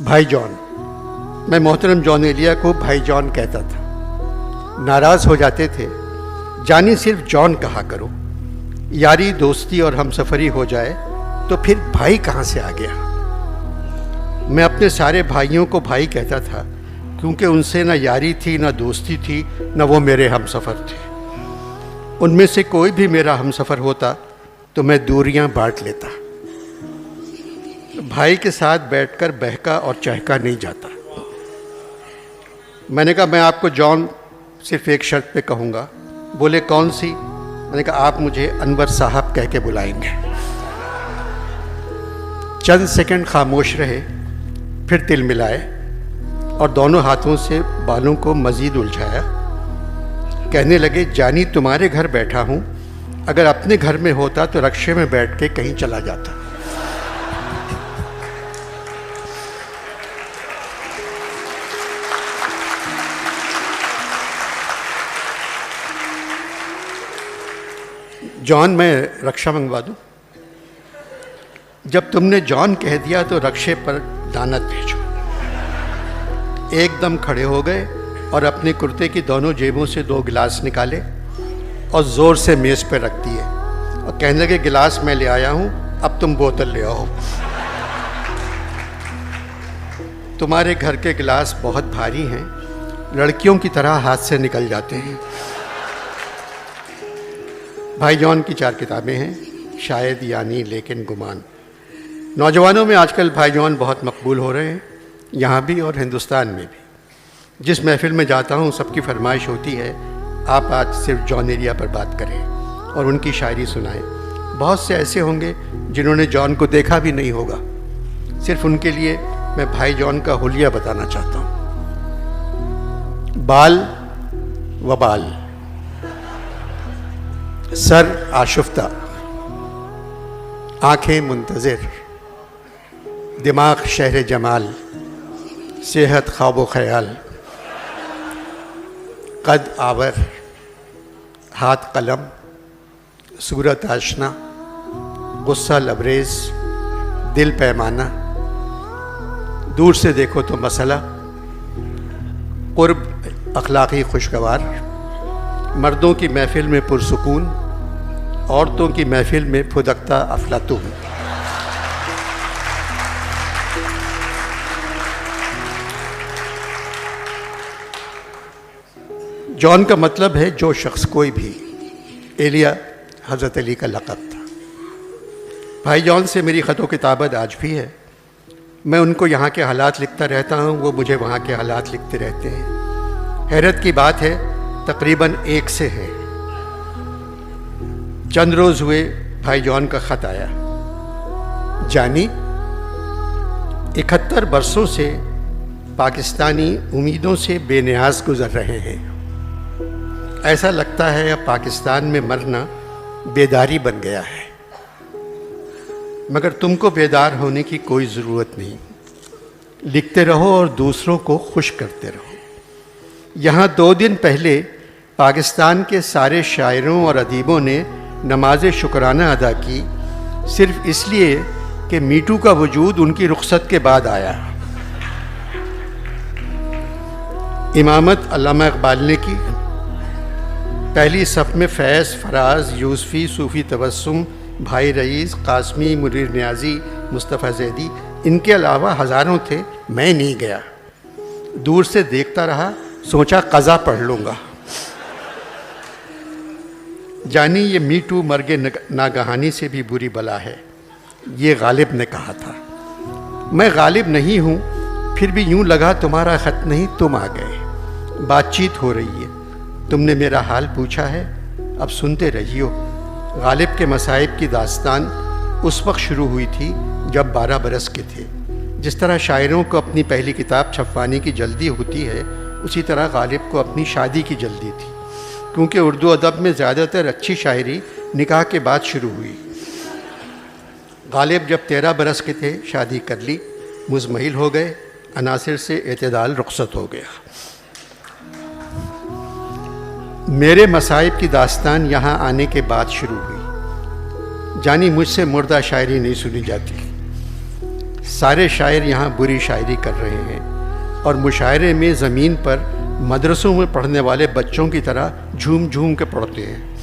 भाई जॉन। मैं मोहतरम जॉन एलिया को भाई जॉन कहता था। नाराज़ हो जाते थे, जानी सिर्फ जॉन कहा करो। यारी दोस्ती और हमसफ़री हो जाए तो फिर भाई कहाँ से आ गया। मैं अपने सारे भाइयों को भाई कहता था क्योंकि उनसे ना यारी थी, ना दोस्ती थी, ना वो मेरे हमसफ़र थे। उनमें से कोई भी मेरा हमसफ़र होता तो मैं दूरियां बांट लेता। भाई के साथ बैठकर बहका और चहका नहीं जाता। मैंने कहा मैं आपको जॉन सिर्फ एक शर्त पे कहूँगा। बोले कौन सी? मैंने कहा आप मुझे अनवर साहब कह के बुलाएंगे। चंद सेकंड खामोश रहे, फिर तिल मिलाए और दोनों हाथों से बालों को मज़ीद उलझाया। कहने लगे, जानी तुम्हारे घर बैठा हूँ, अगर अपने घर में होता तो रक्शे में बैठ के कहीं चला जाता। जॉन, मैं रक्षा मंगवा दूँ? जब तुमने जॉन कह दिया तो रक्षे पर दानत भेजो। एकदम खड़े हो गए और अपने कुर्ते की दोनों जेबों से 2 गिलास निकाले और ज़ोर से मेज़ पर रख दिए और कहने लगे, गिलास मैं ले आया हूँ, अब तुम बोतल ले आओ। तुम्हारे घर के गिलास बहुत भारी हैं, लड़कियों की तरह हाथ से निकल जाते हैं। भाई जॉन की 4 किताबें हैं, शायद, यानी, लेकिन, गुमान। नौजवानों में आजकल भाई जॉन बहुत मकबूल हो रहे हैं, यहाँ भी और हिंदुस्तान में भी। जिस महफिल में जाता हूँ सबकी फरमाइश होती है आप आज सिर्फ जॉन एलिया पर बात करें और उनकी शायरी सुनाएं। बहुत से ऐसे होंगे जिन्होंने जॉन को देखा भी नहीं होगा। सिर्फ उनके लिए मैं भाई जॉन का हुलिया बताना चाहता हूँ। बाल वबाल, सर आशुफ्ता, आंखें मुंतज़िर, दिमाग शहर जमाल, सेहत ख्वाब ख्याल, कद आवर, हाथ कलम, सूरत आशना, गुस्सा लबरेज, दिल पैमाना, दूर से देखो तो मसला, कुर्ब अखलाक़ी खुशगवार, मर्दों की महफिल में पुरसुकून, औरतों की महफिल में फुदकता अफलातून। जॉन का मतलब है जो शख्स, कोई भी। एलिया हज़रत अली का लक़ब था। भाई जॉन से मेरी ख़त व किताबत आज भी है। मैं उनको यहाँ के हालात लिखता रहता हूँ, वो मुझे वहाँ के हालात लिखते रहते हैं। हैरत की बात है, तकरीबन 1 से है। चंद रोज़ हुए भाई जॉन का ख़त आया। जानी, 71 बरसों से पाकिस्तानी उम्मीदों से बेनियाज गुजर रहे हैं। ऐसा लगता है अब पाकिस्तान में मरना बेदारी बन गया है, मगर तुमको बेदार होने की कोई ज़रूरत नहीं। लिखते रहो और दूसरों को खुश करते रहो। यहाँ 2 दिन पहले पाकिस्तान के सारे शायरों और अदीबों ने नमाज शुक्राना अदा की, सिर्फ इसलिए कि मीटू का वजूद उनकी रुखसत के बाद आया। इमामत अल्लामा इकबाल ने की। पहली सफ़ में फैज़, फराज, यूसफ़ी, सूफ़ी तबस्सुम, भाई रईस, कासमी, मुनीर नियाज़ी, मुस्तफ़ा ज़ैदी, इनके अलावा हज़ारों थे। मैं नहीं गया, दूर से देखता रहा, सोचा क़ज़ा पढ़ लूँगा। जानी, ये मीटू मर्गे नागहानी से भी बुरी बला है, ये गालिब ने कहा था। मैं गालिब नहीं हूँ, फिर भी यूँ लगा तुम्हारा ख़त नहीं, तुम आ गए। बातचीत हो रही है, तुमने मेरा हाल पूछा है, अब सुनते रहियो। गालिब के मसाइब की दास्तान उस वक्त शुरू हुई थी जब 12 बरस के थे। जिस तरह शायरों को अपनी पहली किताब छपवाने की जल्दी होती है, उसी तरह गालिब को अपनी शादी की जल्दी थी, क्योंकि उर्दू अदब में ज़्यादातर अच्छी शायरी निकाह के बाद शुरू हुई। गालिब जब 13 बरस के थे शादी कर ली, मुज़महिल हो गए, अनासिर से एतदाल रुखसत हो गया। मेरे मसाइब की दास्तान यहाँ आने के बाद शुरू हुई। जानी, मुझसे मुर्दा शायरी नहीं सुनी जाती। सारे शायर यहाँ बुरी शायरी कर रहे हैं और मुशायरे में ज़मीन पर मदरसों में पढ़ने वाले बच्चों की तरह झूम झूम के पढ़ते हैं।